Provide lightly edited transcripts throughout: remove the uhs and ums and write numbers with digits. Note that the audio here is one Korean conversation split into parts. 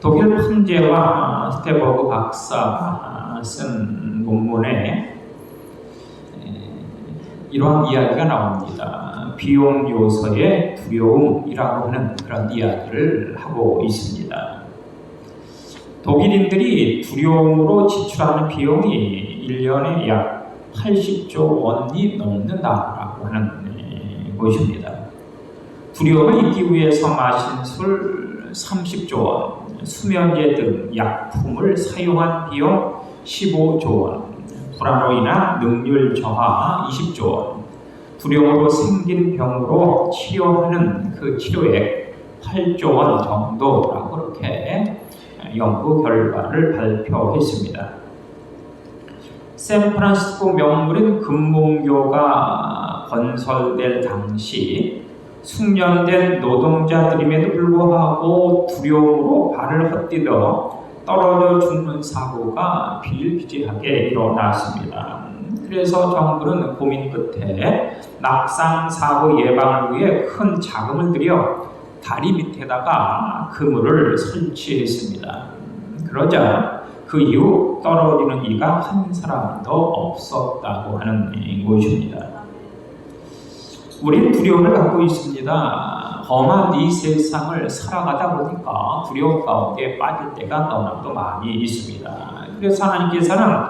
독일 판제와 스테버그 박사가 쓴 논문에 이러한 이야기가 나옵니다. 비용 요소의 두려움이라고 하는 그런 이야기를 하고 있습니다. 독일인들이 두려움으로 지출하는 비용이 1년에 약 80조 원이 넘는다라고 하는 것입니다. 두려움을 잊기 위해서 마신 술 30조 원, 수면제 등 약품을 사용한 비용 15조 원, 불안으로 인한 능률 저하 20조 원, 두려움으로 생긴 병으로 치료하는 그 치료액 8조 원 정도라고 그렇게 연구 결과를 발표했습니다. 샌프란시스코 명물인 금몽교가 건설될 당시 숙련된 노동자들임에도 불구하고 두려움으로 발을 헛디뎌 떨어져 죽는 사고가 비일비재하게 일어났습니다. 그래서 정부는 고민 끝에 낙상 사고 예방을 위해 큰 자금을 들여 다리 밑에다가 그물을 설치했습니다. 그러자 그 이후 떨어지는 이가 한 사람도 없었다고 하는 것입니다. 우리는 두려움을 갖고 있습니다. 험한 이 세상을 살아가다 보니까 두려움 가운데 빠질 때가 너무나도 많이 있습니다. 그래서 하나님께서는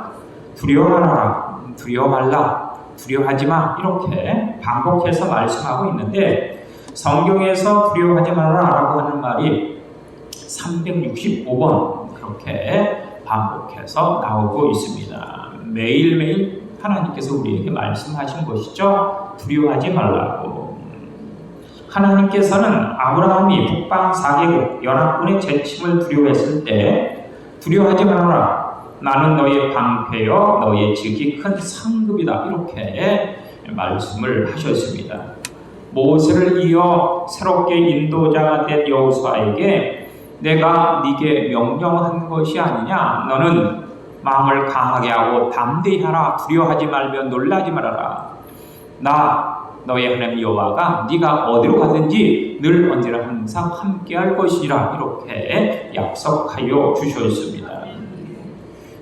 두려워 말아라, 두려워 말라, 두려워하지 마 이렇게 반복해서 말씀하고 있는데 성경에서 두려워하지 말아라라고 하는 말이 365번 그렇게 반복해서 나오고 있습니다. 매일매일 하나님께서 우리에게 말씀하신 것이죠. 두려워하지 말라고. 하나님께서는 아브라함이 북방 4개국 연합군의 재침을 두려워했을 때 두려워하지 말아라. 나는 너의 방패여 너의 직이 큰 상급이다. 이렇게 말씀을 하셨습니다. 모세를 이어 새롭게 인도자가 된 여호수아에게 내가 네게 명령한 것이 아니냐. 너는 마음을 강하게 하고 담대히 하라. 두려워하지 말며 놀라지 말아라. 나 너의 하나님 여호와가 네가 어디로 가든지 늘 언제나 항상 함께할 것이라 이렇게 약속하여 주셨습니다.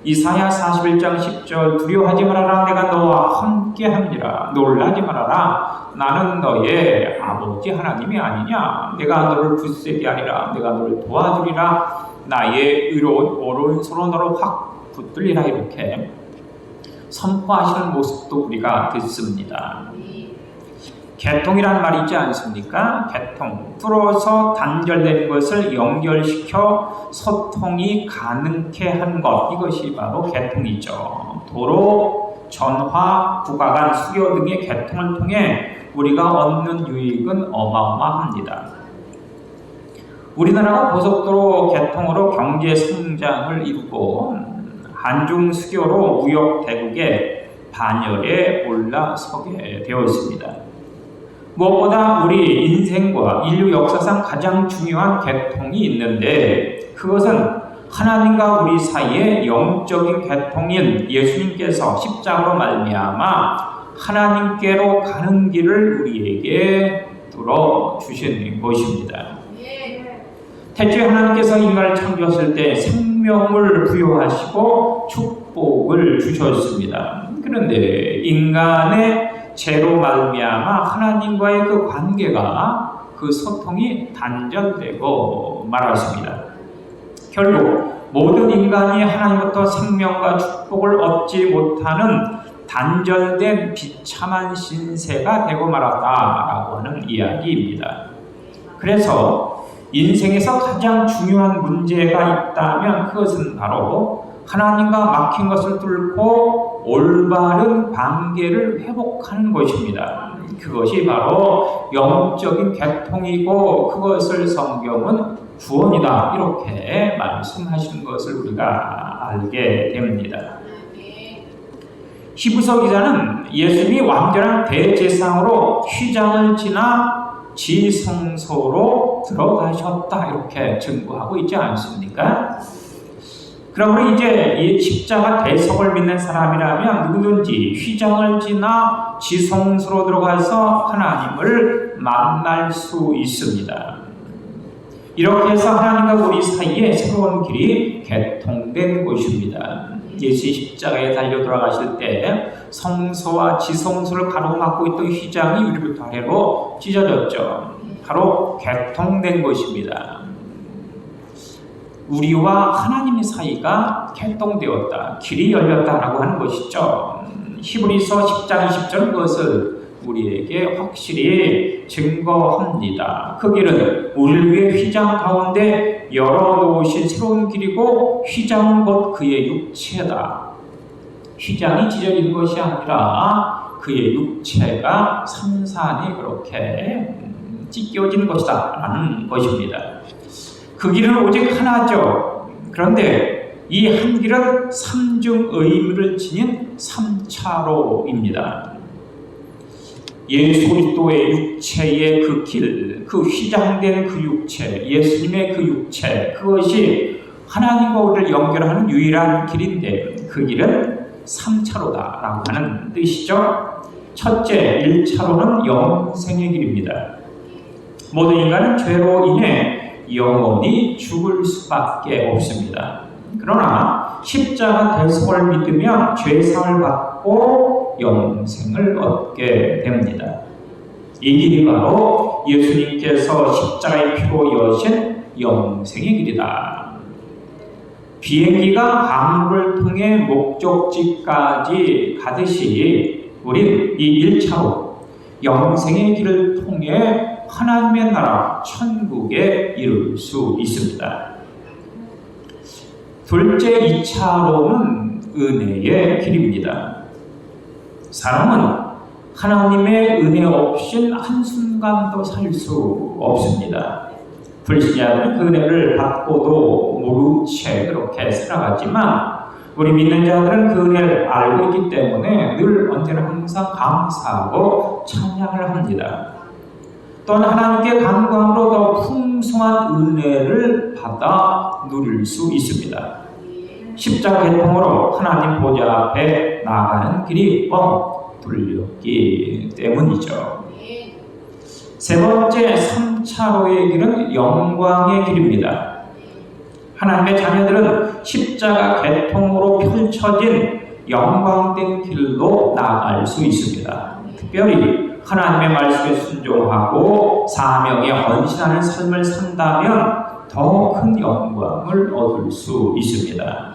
이사야 41장 10절 두려워하지 말아라. 내가 너와 함께합니다. 놀라지 말아라. 나는 너의 아버지 하나님이 아니냐. 내가 너를 굳세게 하리라. 내가 너를 도와주리라. 나의 의로운 오른손으로 너를 확 붙들리라. 이렇게 선포하시는 모습도 우리가 듣습니다. 개통이란 말이 있지 않습니까? 개통, 뚫어서 단절된 것을 연결시켜 소통이 가능케 한 것, 이것이 바로 개통이죠. 도로, 전화, 국가간 수교 등의 개통을 통해 우리가 얻는 유익은 어마어마합니다. 우리나라가 고속도로 개통으로 경제 성장을 이루고 한중 수교로 무역 대국의 반열에 올라서게 되었습니다. 무엇보다 우리 인생과 인류 역사상 가장 중요한 개통이 있는데 그것은 하나님과 우리 사이의 영적인 개통인 예수님께서 십자가로 말미암아 하나님께로 가는 길을 우리에게 뚫어 주신 것입니다. 태초에 하나님께서 인간을 창조하실 때 생명을 부여하시고 축복을 주셨습니다. 그런데 인간의 죄로 말미암아 하나님과의 그 관계가 그 소통이 단절되고 말았습니다. 결국 모든 인간이 하나님부터 생명과 축복을 얻지 못하는 단절된 비참한 신세가 되고 말았다라고 하는 이야기입니다. 그래서 인생에서 가장 중요한 문제가 있다면 그것은 바로 하나님과 막힌 것을 뚫고 올바른 관계를 회복하는 것입니다. 그것이 바로 영적인 개통이고 그것을 성경은 구원이다 이렇게 말씀하시는 것을 우리가 알게 됩니다. 히브리서 기자는 예수님이 완전한 대제사장으로 휘장을 지나 지성소로 들어가셨다 이렇게 증거하고 있지 않습니까? 그러므로 이제 이 십자가 대속을 믿는 사람이라면 누구든지 휘장을 지나 지성소로 들어가서 하나님을 만날 수 있습니다. 이렇게 해서 하나님과 우리 사이에 새로운 길이 개통된 것입니다. 예수의 십자가에 달려 돌아가실 때 성소와 지성소를 가로막고 있던 휘장이 위로부터 아래로 찢어졌죠. 바로 개통된 것입니다. 우리와 하나님의 사이가 개통되었다, 길이 열렸다라고 하는 것이죠. 히브리서 10장 20절 그것을 우리에게 확실히 증거합니다. 그 길은 우리를 위해 휘장 가운데 열어놓으신 새로운 길이고 휘장은 곧 그의 육체다. 휘장이 찢어진 것이 아니라 그의 육체가 산산이 그렇게 찢겨진 것이다 라는 것입니다. 그 길은 오직 하나죠. 그런데 이 한 길은 삼중 의미를 지닌 삼차로입니다. 예수 그리스도의 육체의 그 길, 그 휘장된 그 육체, 예수님의 그 육체, 그것이 하나님과 우리를 연결하는 유일한 길인데 그 길은 삼차로다라고 하는 뜻이죠. 첫째, 1차로는 영생의 길입니다. 모든 인간은 죄로 인해 영원히 죽을 수밖에 없습니다. 그러나 십자가 대속을 믿으면 죄사함을 받고 영생을 얻게 됩니다. 이 길이 바로 예수님께서 십자가의 피로 여신 영생의 길이다. 비행기가 항로를 통해 목적지까지 가듯이 우린 이 1차로 영생의 길을 통해 하나님의 나라 천국에 이룰 수 있습니다. 둘째 2차로는 은혜의 길입니다. 사람은 하나님의 은혜 없인 한순간도 살 수 없습니다. 불신자들은 그 은혜를 받고도 모른 채 그렇게 살아가지만 우리 믿는 자들은 그 은혜를 알고 있기 때문에 늘 언제나 항상 감사하고 찬양을 합니다. 또한 하나님께 간구함으로 더 풍성한 은혜를 받아 누릴 수 있습니다. 십자가 개통으로 하나님 보좌 앞에 나가는 길이 뻥 뚫렸기 때문이죠. 세 번째 3차로의 길은 영광의 길입니다. 하나님의 자녀들은 십자가 개통으로 펼쳐진 영광된 길로 나아갈 수 있습니다. 특별히 하나님의 말씀에 순종하고 사명에 헌신하는 삶을 산다면 더 큰 영광을 얻을 수 있습니다.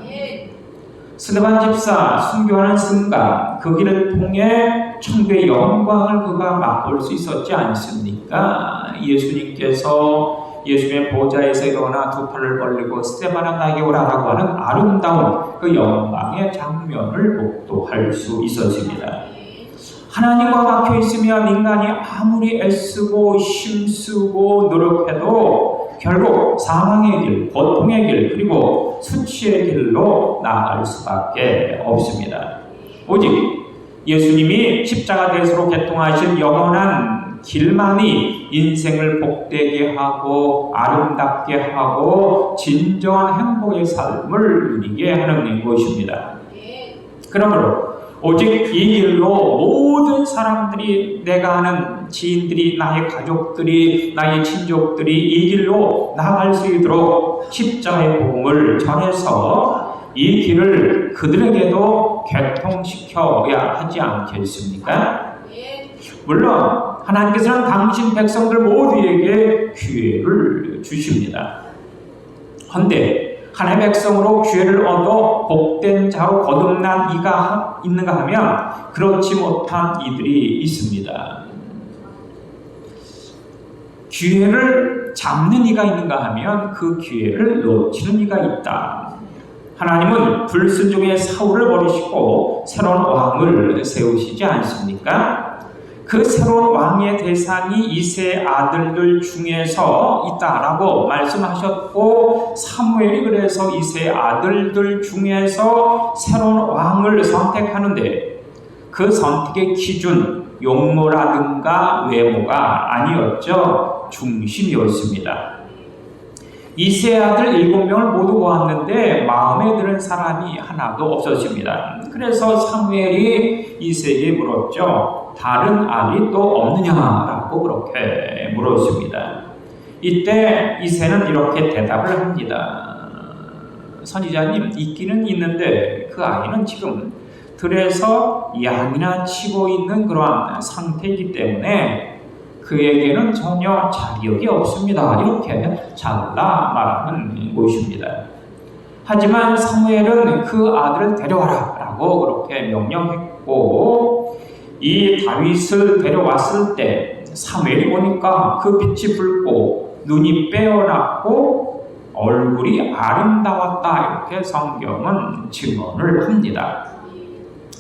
스데반 집사 순교하는 순간 그 길을 통해 천국의 영광을 그가 맛볼 수 있었지 않습니까? 예수님께서 예수님의 보좌에서 일어나 두 팔을 벌리고 스데반아 나에게 오라라고 하는 아름다운 그 영광의 장면을 목도할 수 있었습니다. 하나님과 막혀 있으면 인간이 아무리 애쓰고 힘쓰고 노력해도 결국 사망의 길, 고통의 길, 그리고 수치의 길로 나아갈 수밖에 없습니다. 오직 예수님이 십자가 대속으로 개통하신 영원한 길만이 인생을 복되게 하고 아름답게 하고 진정한 행복의 삶을 누리게 하는 것입니다. 그러므로 오직 이 길로 모든 사람들이, 내가 아는 지인들이, 나의 가족들이, 나의 친족들이 이 길로 나아갈 수 있도록 십자가의 복음을 전해서 이 길을 그들에게도 개통시켜야 하지 않겠습니까? 물론 하나님께서는 당신 백성들 모두에게 기회를 주십니다. 그런데 하나님의 백성으로 기회를 얻어 복된 자로 거듭난 이가 있는가 하면 그렇지 못한 이들이 있습니다. 기회를 잡는 이가 있는가 하면 그 기회를 놓치는 이가 있다. 하나님은 불순종의 사울을 버리시고 새로운 왕을 세우시지 않습니까? 그 새로운 왕의 대상이 이새의 아들들 중에서 있다라고 말씀하셨고, 사무엘이 그래서 이새의 아들들 중에서 새로운 왕을 선택하는데 그 선택의 기준, 용모라든가 외모가 아니었죠. 중심이었습니다. 이새의 아들 7명을 모두 모았는데 마음에 드는 사람이 하나도 없었습니다. 그래서 사무엘이 이새에게 물었죠. 다른 아들이 또 없느냐라고 그렇게 물었습니다. 이때 이새는 이렇게 대답을 합니다. 선지자님, 있기는 있는데 그 아이는 지금 들에서 양이나 치고 있는 그러한 상태이기 때문에 그에게는 전혀 자격이 없습니다. 이렇게 잘라 말하는 것입니다. 하지만 사무엘은 그 아들을 데려와라 라고 그렇게 명령했고, 이 다윗을 데려왔을 때 사무엘이 보니까 그 빛이 붉고 눈이 빼어났고 얼굴이 아름다웠다, 이렇게 성경은 증언을 합니다.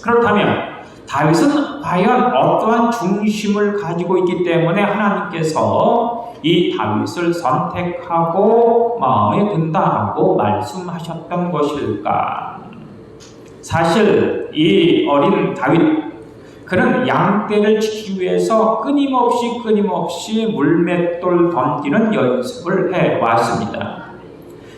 그렇다면 다윗은 과연 어떠한 중심을 가지고 있기 때문에 하나님께서 이 다윗을 선택하고 마음에 든다라고 말씀하셨던 것일까? 사실 이 어린 다윗, 그는 양떼를 지키기 위해서 끊임없이 물맷돌 던지는 연습을 해왔습니다.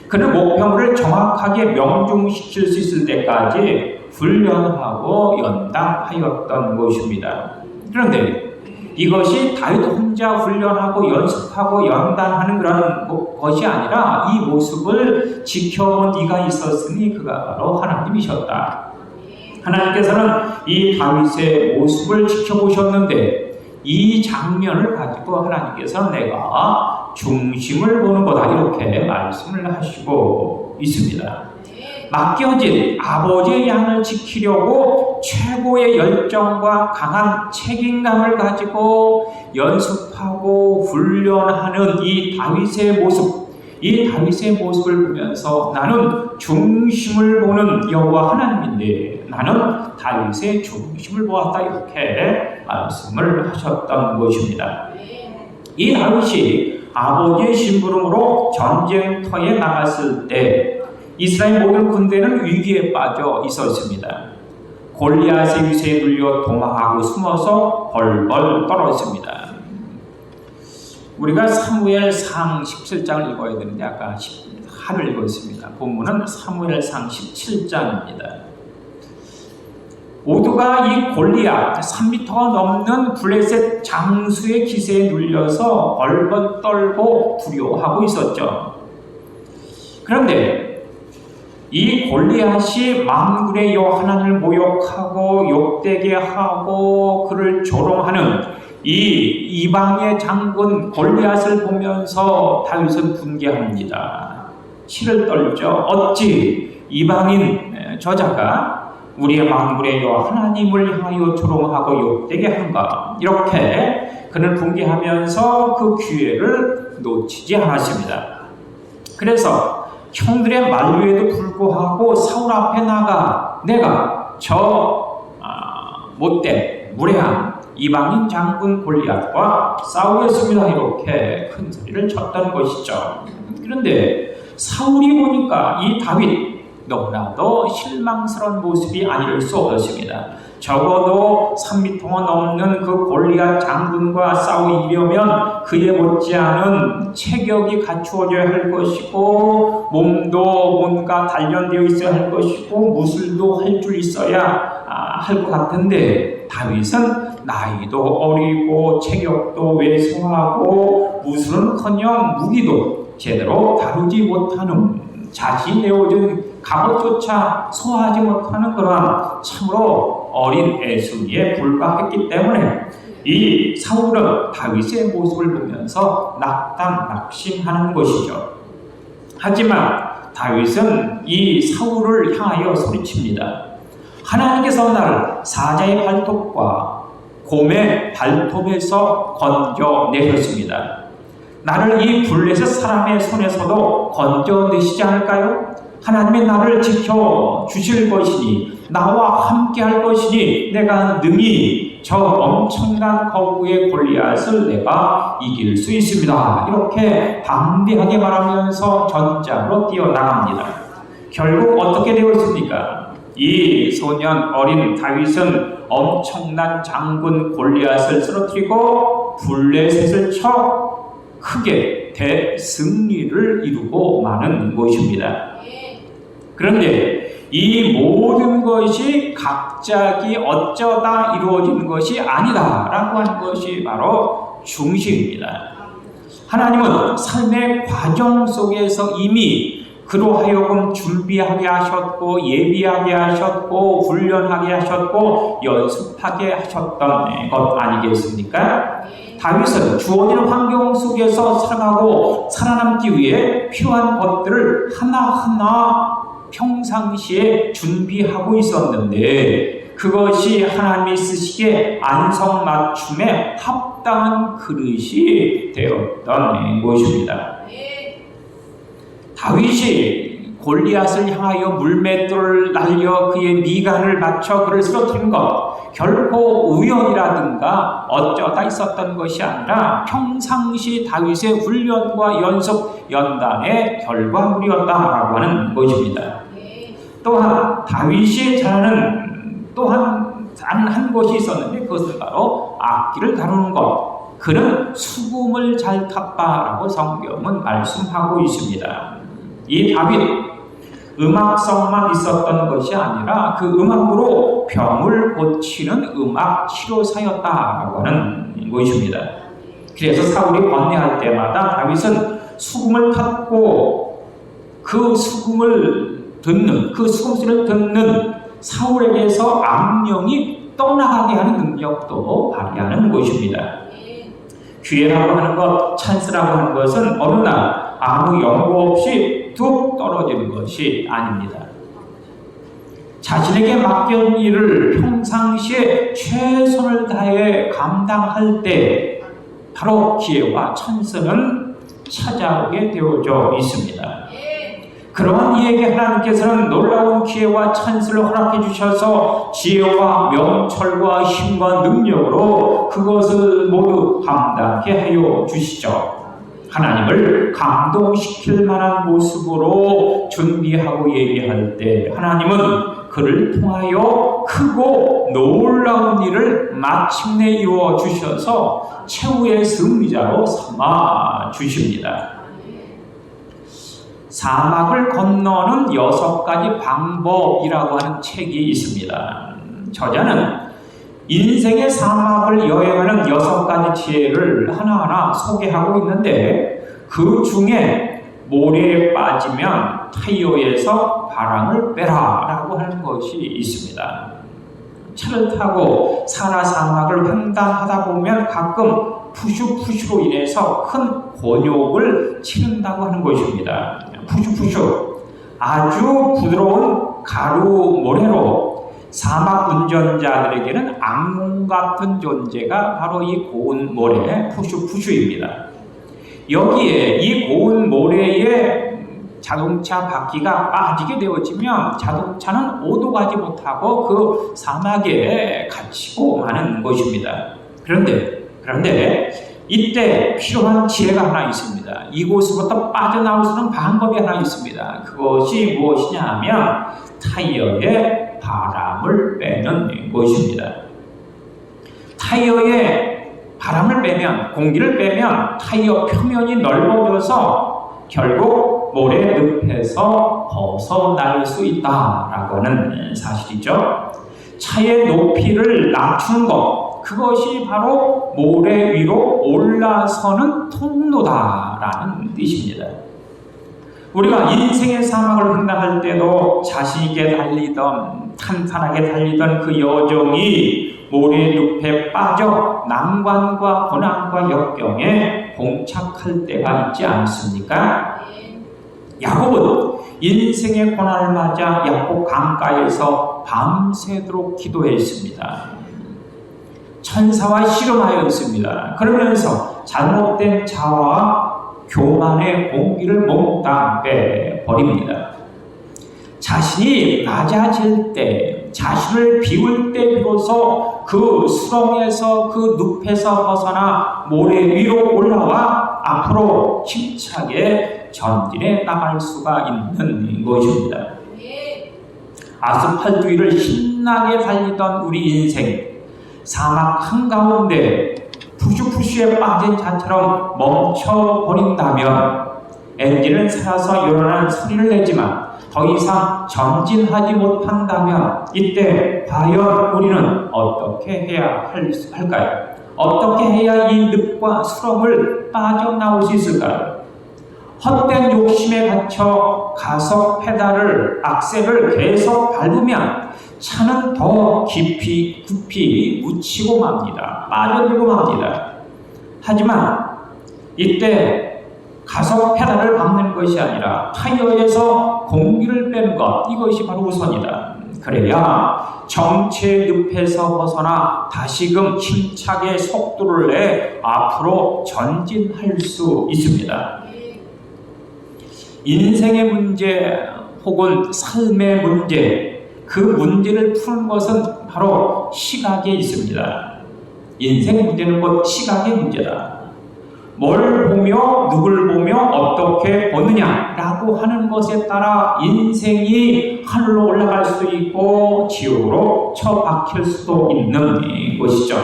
그는 목표물을 정확하게 명중시킬 수 있을 때까지 훈련하고 연당하였던 것입니다. 그런데 이것이 다윗 혼자 훈련하고 연습하고 연단하는 그런 것이 아니라 이 모습을 지켜본 이가 있었으니 그가 바로 하나님이셨다. 하나님께서는 이 다윗의 모습을 지켜보셨는데 이 장면을 가지고 하나님께서 내가 중심을 보는 거다, 이렇게 말씀을 하시고 있습니다. 맡겨진 아버지의 양을 지키려고 최고의 열정과 강한 책임감을 가지고 연습하고 훈련하는 이 다윗의 모습, 이 다윗의 모습을 보면서 나는 중심을 보는 여호와 하나님인데 나는 다윗의 중심을 보았다, 이렇게 말씀을 하셨던 것입니다. 이 다윗이 아버지의 심부름으로 전쟁터에 나갔을 때 이스라엘 모든 군대는 위기에 빠져 있었습니다. 골리앗의 위세에 눌려 도망하고 숨어서 벌벌 떨었습니다. 우리가 사무엘상 17장을 읽어야 되는데 아까 하를 읽었습니다. 본문은 사무엘상 17장입니다. 모두가 이 골리앗 3m가 넘는 블레셋 장수의 기세에 눌려서 벌벌 떨고 두려워하고 있었죠. 그런데 이 골리앗이 만군의 여호와 하나님을 모욕하고 욕되게 하고 그를 조롱하는 이 이방의 장군 골리앗을 보면서 다윗은 분개합니다. 치를 떨죠. 어찌 이방인 저자가 우리의 만군의 여호와 하나님을 향하여 조롱하고 욕되게 하는가? 이렇게 그는 분개하면서 그 기회를 놓치지 않았습니다. 그래서 형들의 만류에도 불구하고 사울 앞에 나가 내가 저 못된 무례한 이방인 장군 골리앗과 싸우겠습니다, 이렇게 큰 소리를 쳤던 것이죠. 그런데 사울이 보니까 이 다윗 너무나도 실망스러운 모습이 아닐 수 없었습니다. 적어도 3m가 넘는 그 골리앗 장군과 싸우려면 그에 못지않은 체격이 갖추어져야 할 것이고 몸도 뭔가 단련되어 있어야 할 것이고 무술도 할 줄 있어야 할 것 같은데 다윗은 나이도 어리고 체격도 왜소하고 무술은커녕 무기도 제대로 다루지 못하는 자신이 내어준 갑옷조차 소화하지 못하는 그러한 참으로 어린 애순이에 불과했기 때문에 이 사울은 다윗의 모습을 보면서 낙심하는 것이죠. 하지만 다윗은 이 사울을 향하여 소리칩니다. 하나님께서 나를 사자의 발톱과 곰의 발톱에서 건져내셨습니다. 나를 이 블레셋 사람의 손에서도 건져내시지 않을까요? 하나님의 나를 지켜주실 것이니 나와 함께 할 것이니 내가 능히 저 엄청난 거구의 골리앗을 내가 이길 수 있습니다. 이렇게 담대하게 말하면서 전장으로 뛰어나갑니다. 결국 어떻게 되었습니까? 이 소년 어린 다윗은 엄청난 장군 골리앗을 쓰러뜨리고 블레셋을 쳐 크게 대승리를 이루고 마는 것입니다. 그런데 이 모든 것이 갑자기 어쩌다 이루어진 것이 아니다라고 하는 것이 바로 중심입니다. 하나님은 삶의 과정 속에서 이미 그로 하여금 준비하게 하셨고 예비하게 하셨고 훈련하게 하셨고 연습하게 하셨던 것 아니겠습니까? 다윗은 주어진 환경 속에서 살아가고 살아남기 위해 필요한 것들을 하나하나 평상시에 준비하고 있었는데 그것이 하나님이 쓰시기에 안성맞춤에 합당한 그릇이 되었던 것입니다. 다윗이 골리앗을 향하여 물맷돌을 날려 그의 미간을 맞춰 그를 쓰러뜨린 것 결코 우연이라든가 어쩌다 있었던 것이 아니라 평상시 다윗의 훈련과 연습 연단의 결과물이었다라고 하는 것입니다. 또한 다윗이 잘하는 또한 한 것이 있었는데 그것은 바로 악기를 다루는 것. 그는 수금을 잘 탔다라고 성경은 말씀하고 있습니다. 이 다윗 음악성만 있었던 것이 아니라 그 음악으로 병을 고치는 음악 치료사였다라고 하는 것입니다. 그래서 사울이 번뇌할 때마다 다윗은 수금을 탔고 그 수금을 듣는 그 수금소리를 듣는 사울에게서 악령이 떠나가게 하는 능력도 발휘하는 것입니다. 기회라고 하는 것, 찬스라고 하는 것은 어느 날 아무 연고 없이 뚝 떨어지는 것이 아닙니다. 자신에게 맡겨진 일을 평상시에 최선을 다해 감당할 때 바로 기회와 찬스는 찾아오게 되어져 있습니다. 그러한 이에게 하나님께서는 놀라운 기회와 찬스를 허락해 주셔서 지혜와 명철과 힘과 능력으로 그것을 모두 감당하게 하여 주시죠. 하나님을 감동시킬 만한 모습으로 준비하고 얘기할 때 하나님은 그를 통하여 크고 놀라운 일을 마침내 이루어 주셔서 최후의 승리자로 삼아 주십니다. 사막을 건너는 6가지 방법이라고 하는 책이 있습니다. 저자는 인생의 사막을 여행하는 6가지 지혜를 하나하나 소개하고 있는데 그 중에 모래에 빠지면 타이어에서 바람을 빼라 라고 하는 것이 있습니다. 차를 타고 사라 사막을 횡단하다 보면 가끔 푸슈푸슈로 인해서 큰 곤욕을 치른다고 하는 것입니다. 푸슈푸슈, 아주 부드러운 가루 모래로 사막 운전자들에게는 악몽 같은 존재가 바로 이 고운 모래 푸슈푸슈입니다. 여기에 이 고운 모래에 자동차 바퀴가 빠지게 되어지면 자동차는 오도가지 못하고 그 사막에 갇히고 마는 것입니다. 그런데 이때 필요한 지혜가 하나 있습니다. 이곳으로부터 빠져나올 수 있는 방법이 하나 있습니다. 그것이 무엇이냐 하면 타이어에 바람을 빼는 것입니다. 타이어에 바람을 빼면, 공기를 빼면 타이어 표면이 넓어져서 결국 모래 늪에서 벗어날 수 있다라고 하는 사실이죠. 차의 높이를 낮추는 것, 그것이 바로 모래 위로 올라서는 통로다라는 뜻입니다. 우리가 인생의 사막을 횡단할 때도 자신있게 달리던 탄탄하게 달리던 그 여정이 모래 늪에 빠져 난관과 고난과 역경에 봉착할 때가 있지 않습니까? 야곱은 인생의 고난을 맞아 야곱 강가에서 밤새도록 기도했습니다. 천사와 씨름하였습니다. 그러면서 잘못된 자아와 교만의 공기를 몽땅 빼버립니다. 자신이 낮아질 때, 자신을 비울 때 비로소 그 수렁에서 그 늪에서 벗어나 모래 위로 올라와 앞으로 힘차게 전진해 나갈 수가 있는 것입니다. 아스팔트 위를 신나게 달리던 우리 인생, 사막 한가운데 푸슈푸슈에 빠진 자처럼 멈춰버린다면 엔진은 살아서 요란한 소리를 내지만 더 이상 전진하지 못한다면 이때 과연 우리는 어떻게 해야 할까요? 어떻게 해야 이 늪과 수렁을 빠져나올 수 있을까요? 헛된 욕심에 갇혀 가속 페달을, 악셀을 계속 밟으면 차는 더 깊이 묻히고 맙니다. 빠져들고 맙니다. 하지만 이때 가속 페달을 밟는 것이 아니라 타이어에서 공기를 빼는 것, 이것이 바로 우선이다. 그래야 정체의 늪에서 벗어나 다시금 힘차게 속도를 내 앞으로 전진할 수 있습니다. 인생의 문제 혹은 삶의 문제, 그 문제를 푸는 것은 바로 시각에 있습니다. 인생 문제는 곧 시각의 문제다. 뭘 보며 누굴 보며 어떻게 보느냐라고 하는 것에 따라 인생이 하늘로 올라갈 수도 있고 지옥으로 처박힐 수도 있는 것이죠.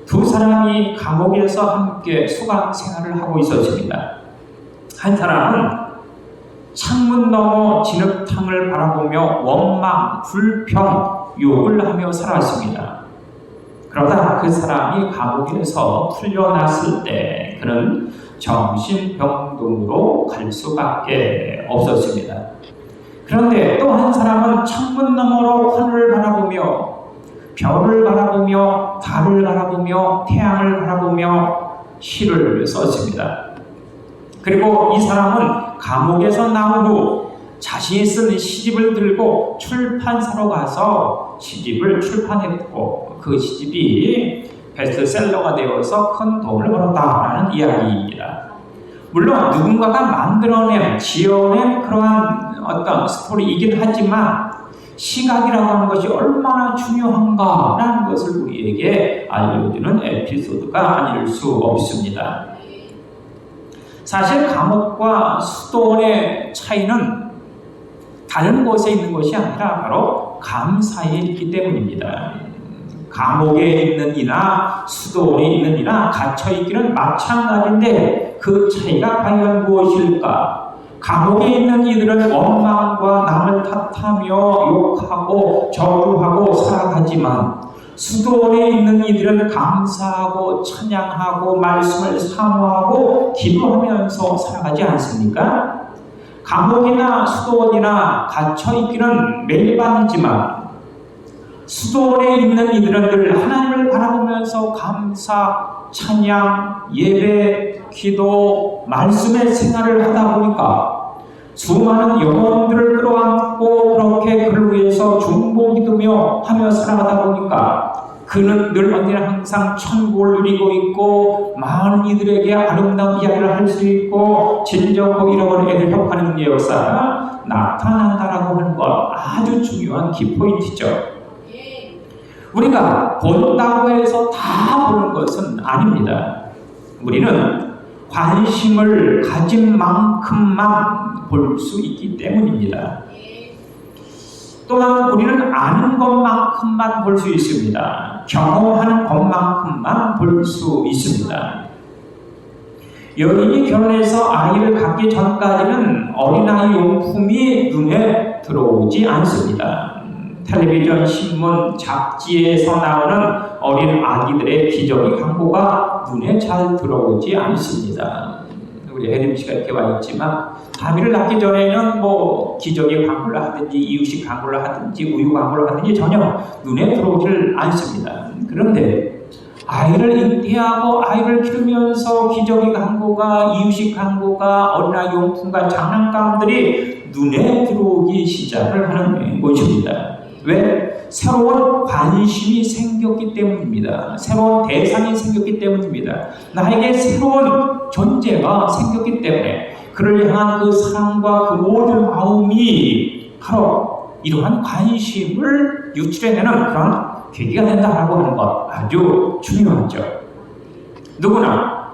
두 사람이 감옥에서 함께 수감 생활을 하고 있었습니다. 한 사람은 창문 너머 진흙탕을 바라보며 원망, 불평, 욕을 하며 살았습니다. 그러다 그 사람이 감옥에서 풀려났을 때 그는 정신병동으로 갈 수밖에 없었습니다. 그런데 또 한 사람은 창문 너머로 하늘을 바라보며 별을 바라보며 달을 바라보며 태양을 바라보며 시를 썼습니다. 그리고 이 사람은 감옥에서 나온 후 자신이 쓴 시집을 들고 출판사로 가서 시집을 출판했고 그 시집이 베스트셀러가 되어서 큰 돈을 벌었다라는 이야기입니다. 물론 누군가가 만들어낸, 지어낸 그러한 어떤 스토리이긴 하지만 시각이라고 하는 것이 얼마나 중요한가라는 것을 우리에게 알려주는 에피소드가 아닐 수 없습니다. 사실 감옥과 수도원의 차이는 다른 곳에 있는 것이 아니라 바로 감사에 있기 때문입니다. 감옥에 있는 이나 수도원에 있는 이나 갇혀있기는 마찬가지인데 그 차이가 과연 무엇일까? 감옥에 있는 이들은 원망과 남을 탓하며 욕하고 저주하고 살아가지만 수도원에 있는 이들은 감사하고 찬양하고 말씀을 사모하고 기도하면서 살아가지 않습니까? 감옥이나 수도원이나 갇혀있기는 매일밤이지만 수도원에 있는 이들은 늘 하나님을 바라보면서 감사, 찬양, 예배, 기도, 말씀의 생활을 하다 보니까 수많은 영혼들을 끌어안고 그렇게 그를 위해서 중보기도며 하며 살아가다 보니까 그는 늘 언제나 항상 천국을 누리고 있고 많은 이들에게 아름다운 이야기를 할 수 있고 진정하고 잃어버린 애들 협하는 역사가 나타난다라고 하는 것 아주 중요한 키포인트죠. 우리가 본다고 해서 다 보는 것은 아닙니다. 우리는 관심을 가진 만큼만 볼 수 있기 때문입니다. 또한 우리는 아는 것만큼만 볼 수 있습니다. 경험하는 것만큼만 볼 수 있습니다. 여인이 결혼해서 아이를 갖기 전까지는 어린아이 용품이 눈에 들어오지 않습니다. 텔레비전, 신문, 잡지에서 나오는 어린 아기들의 기저귀 광고가 눈에 잘 들어오지 않습니다. 우리 혜림 씨가 이렇게 와 있지만 아이를 낳기 전에는 기저귀 광고를 하든지 이유식 광고를 하든지 우유 광고를 하든지 전혀 눈에 들어오질 않습니다. 그런데 아이를 잉태하고 아이를 키우면서 기저귀 광고가, 이유식 광고가, 어린아이 용품과 장난감들이 눈에 들어오기 시작을 하는 것입니다. 왜? 새로운 관심이 생겼기 때문입니다. 새로운 대상이 생겼기 때문입니다. 나에게 새로운 존재가 생겼기 때문에 그를 향한 그 사랑과 그 모든 마음이 바로 이러한 관심을 유출해내는 그런 계기가 된다라고 하는 것 아주 중요하죠. 누구나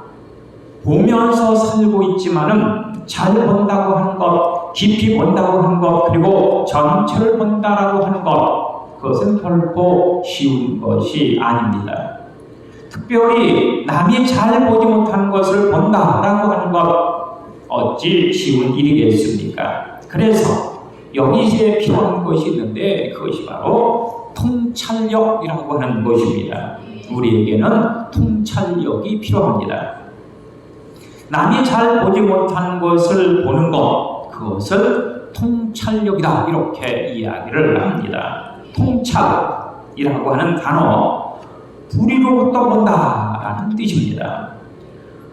보면서 살고 있지만은 잘 본다고 하는 것, 깊이 본다고 하는 것, 그리고 전체를 본다라고 하는 것, 그것은 결코 쉬운 것이 아닙니다. 특별히 남이 잘 보지 못하는 것을 본다라고 하는 것, 어찌 쉬운 일이겠습니까? 그래서 여기에 필요한 것이 있는데 그것이 바로 통찰력이라고 하는 것입니다. 우리에게는 통찰력이 필요합니다. 남이 잘 보지 못하는 것을 보는 것, 그것을 통찰력이다 이렇게 이야기를 합니다. 통찰이라고 하는 단어, 불의로부터 본다라는 뜻입니다.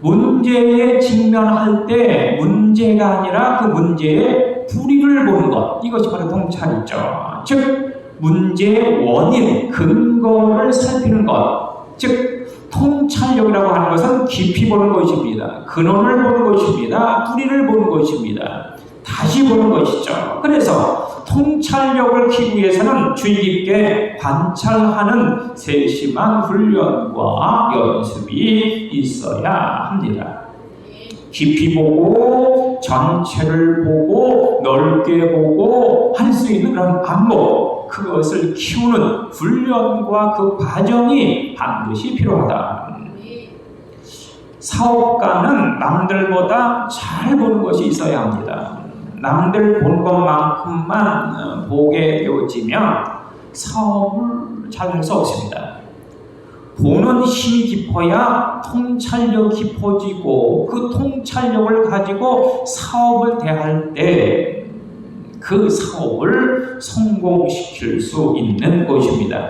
문제에 직면할 때 문제가 아니라 그 문제의 불의를 보는 것, 이것이 바로 통찰이죠. 즉 문제의 원인, 근거를 살피는 것, 즉 통찰력이라고 하는 것은 깊이 보는 것입니다. 근원을 보는 것입니다. 뿌리를 보는 것입니다. 다시 보는 것이죠. 그래서 통찰력을 키우기 위해서는 주의 깊게 관찰하는 세심한 훈련과 연습이 있어야 합니다. 깊이 보고 전체를 보고 넓게 보고 할 수 있는 그런 안목, 그것을 키우는 훈련과 그 과정이 반드시 필요하다. 사업가는 남들보다 잘 보는 것이 있어야 합니다. 남들 본 것만큼만 보게 되어지면 사업을 잘 할 수 없습니다. 보는 힘이 깊어야 통찰력이 깊어지고 그 통찰력을 가지고 사업을 대할 때 그 사업을 성공시킬 수 있는 것입니다.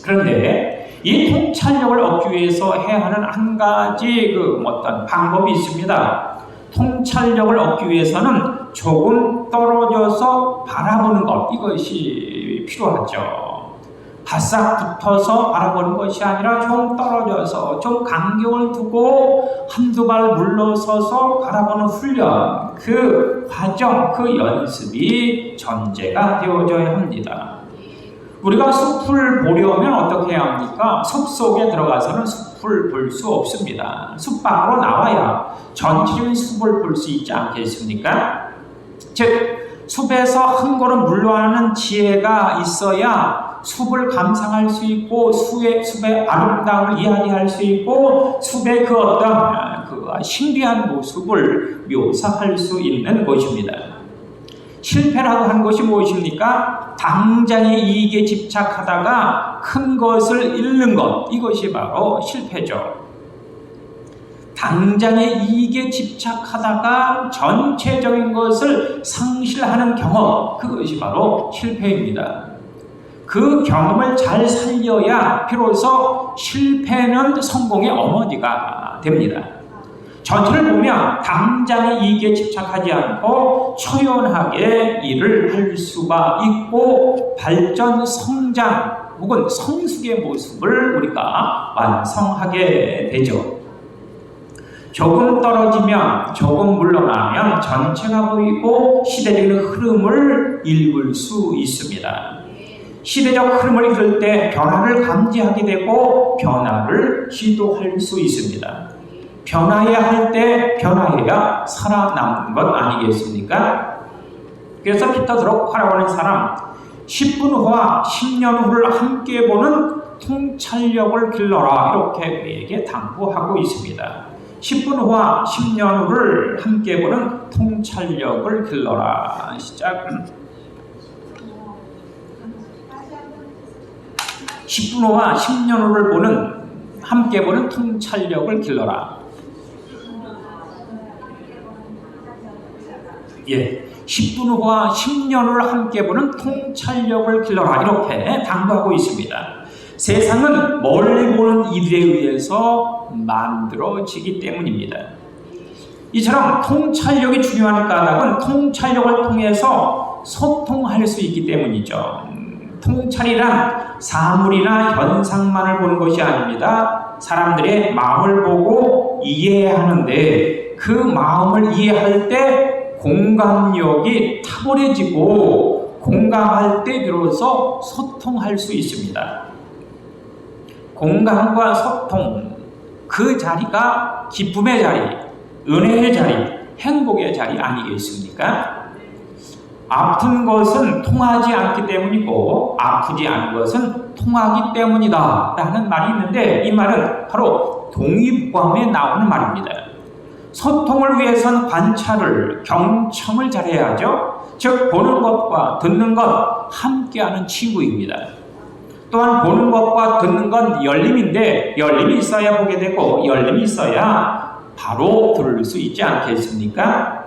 그런데 이 통찰력을 얻기 위해서 해야 하는 한 가지 어떤 방법이 있습니다. 통찰력을 얻기 위해서는 조금 떨어져서 바라보는 것, 이것이 필요하죠. 바싹 붙어서 바라보는 것이 아니라 좀 떨어져서 좀 간격을 두고 한두 발 물러서서 바라보는 훈련, 그 과정, 그 연습이 전제가 되어져야 합니다. 우리가 숲을 보려면 어떻게 해야 합니까? 숲 속에 들어가서는 숲을 볼 수 없습니다. 숲 밖으로 나와야 전체적인 숲을 볼 수 있지 않겠습니까? 즉 숲에서 한 걸음 물러나는 지혜가 있어야 숲을 감상할 수 있고 숲의 아름다움을 이야기할 수 있고 숲의 그 어떤 그 신비한 모습을 묘사할 수 있는 것입니다. 실패라고 하는 것이 무엇입니까? 당장의 이익에 집착하다가 큰 것을 잃는 것, 이것이 바로 실패죠. 당장의 이익에 집착하다가 전체적인 것을 상실하는 경험, 그것이 바로 실패입니다. 그 경험을 잘 살려야 비로소 실패는 성공의 어머니가 됩니다. 전체를 보면 당장의 이익에 집착하지 않고 초연하게 일을 할 수가 있고 발전, 성장 혹은 성숙의 모습을 우리가 완성하게 되죠. 조금 떨어지면, 조금 물러나면 전체가 보이고 시대적인 흐름을 읽을 수 있습니다. 시대적 흐름을 읽을 때 변화를 감지하게 되고 변화를 시도할 수 있습니다. 변화해야 할 때 변화해야 살아남는 것 아니겠습니까? 그래서 피터 드럭화라고 하는 사람, 10분 후와 10년 후를 함께 보는 통찰력을 길러라, 이렇게 우리에게 당부하고 있습니다. 10분 후와 10년 후를 함께 보는 통찰력을 길러라. 시작. 10분 후와 10년 후를 함께 보는 통찰력을 길러라. 예, 10분 후와 10년 후를 함께 보는 통찰력을 길러라, 이렇게 당부하고 있습니다. 세상은 멀리 보는 이들에 의해서 만들어지기 때문입니다. 이처럼 통찰력이 중요한 까닭은 통찰력을 통해서 소통할 수 있기 때문이죠. 통찰이란 사물이나 현상만을 보는 것이 아닙니다. 사람들의 마음을 보고 이해하는데 그 마음을 이해할 때 공감력이 탁월해지고 공감할 때 비로소 소통할 수 있습니다. 공감과 소통, 그 자리가 기쁨의 자리, 은혜의 자리, 행복의 자리 아니겠습니까? 아픈 것은 통하지 않기 때문이고 아프지 않은 것은 통하기 때문이다 라는 말이 있는데, 이 말은 바로 동의보감에 나오는 말입니다. 소통을 위해서는 관찰을, 경청을 잘해야죠. 즉 보는 것과 듣는 것 함께하는 친구입니다. 또한 보는 것과 듣는 건 열림인데 열림이 있어야 보게 되고 열림이 있어야 바로 들을 수 있지 않겠습니까?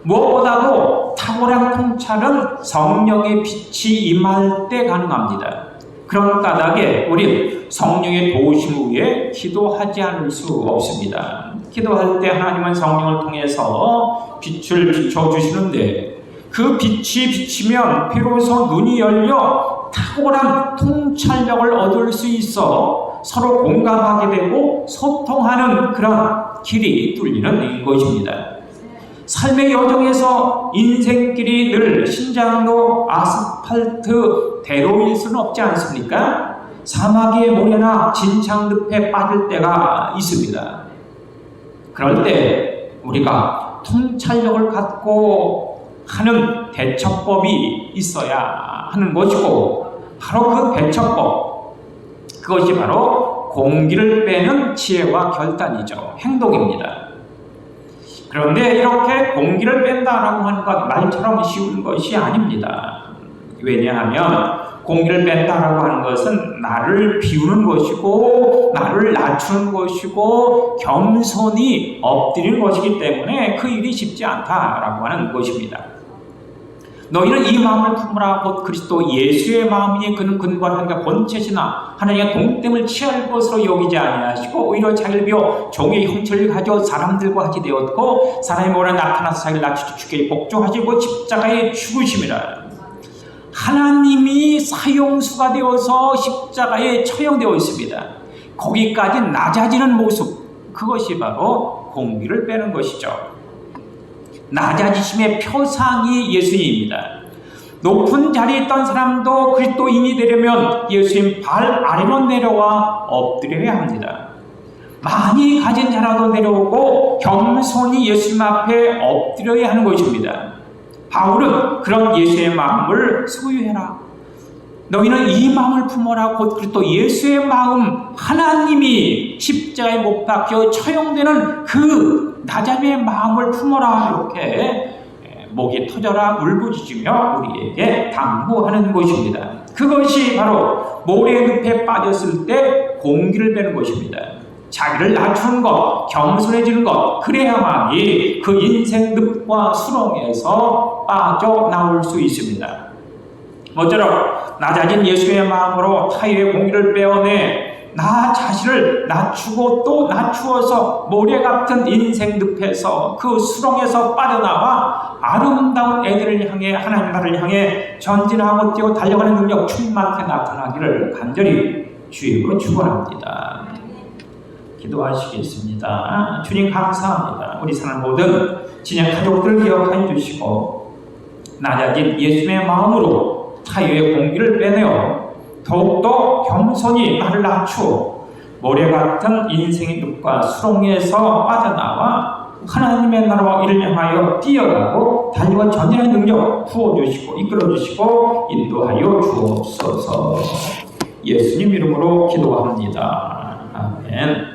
무엇보다도 탁월한 통찰은 성령의 빛이 임할 때 가능합니다. 그런 까닭에 우리 성령의 도우심 위에 기도하지 않을 수 없습니다. 기도할 때 하나님은 성령을 통해서 빛을 비춰주시는데 그 빛이 비치면 비로소 눈이 열려 탁월한 통찰력을 얻을 수 있어 서로 공감하게 되고 소통하는 그런 길이 뚫리는 것입니다. 삶의 여정에서 인생길이 늘 신장로 아스팔트 대로일 수는 없지 않습니까? 사막의 모래나 진창늪에 빠질 때가 있습니다. 그럴 때 우리가 통찰력을 갖고 하는 대처법이 있어야 하는 것이고 바로 그 대처법, 그것이 바로 공기를 빼는 지혜와 결단이죠. 행동입니다. 그런데 이렇게 공기를 뺀다라고 하는 것 말처럼 쉬운 것이 아닙니다. 왜냐하면 공기를 뺀다라고 하는 것은 나를 비우는 것이고 나를 낮추는 것이고 겸손히 엎드리는 것이기 때문에 그 일이 쉽지 않다라고 하는 것입니다. 너희는 이 마음을 품으라 곧 그리스도 예수의 마음이 그는 근거하니까 본체시나 하나님의 동tem을 취할 것으로 여기지 아니하시고 오히려 자기를 비워 종의 형체를 가져 사람들과 같이 되었고 사람의 모래 나타나서 자기를 낮추어 죽게 복종하시고 십자가에 죽으심이라. 하나님이 사형수가 되어서 십자가에 처형되어 있습니다. 거기까지 낮아지는 모습, 그것이 바로 공기를 빼는 것이죠. 낮아지심의 표상이 예수님입니다. 높은 자리에 있던 사람도 그리스도인이 되려면 예수님 발 아래로 내려와 엎드려야 합니다. 많이 가진 자라도 내려오고 겸손히 예수님 앞에 엎드려야 하는 것입니다. 바울은 그런 예수의 마음을 소유해라. 너희는 이 마음을 품어라. 곧 그리스도 예수의 마음, 하나님이 십자가에 못 박혀 처형되는 그 낮아짐의 마음을 품어라. 이렇게 목이 터져라 울부짖으며 우리에게 당부하는 것입니다. 그것이 바로 모래늪에 빠졌을 때 공기를 빼는 것입니다. 자기를 낮추는 것, 겸손해지는 것, 그래야만이 그 인생 늪과 수렁에서 빠져나올 수 있습니다. 모쪼록 낮아진 예수의 마음으로 타인의 공기를 빼어내 나 자신을 낮추고 또 낮추어서 모래 같은 인생 늪에서 그 수렁에서 빠져나와 아름다운 애들을 향해 하나님 나라를 향해 전진하고 뛰어 달려가는 능력 충만하게 나타나기를 간절히 주님으로 축원합니다. 기도하시겠습니다. 주님 감사합니다. 우리 사는 모든 진영 가족들 기억해 주시고 낮아진 예수님의 마음으로 타유의 공기를 빼내어 더욱더 겸손히 나를 낮추어 모래 같은 인생의 늪과 수렁에서 빠져나와 하나님의 나라와 이를 향하여 뛰어가고 달려와 전진하는 능력 부어주시고 이끌어주시고 인도하여 주옵소서. 예수님 이름으로 기도합니다. 아멘.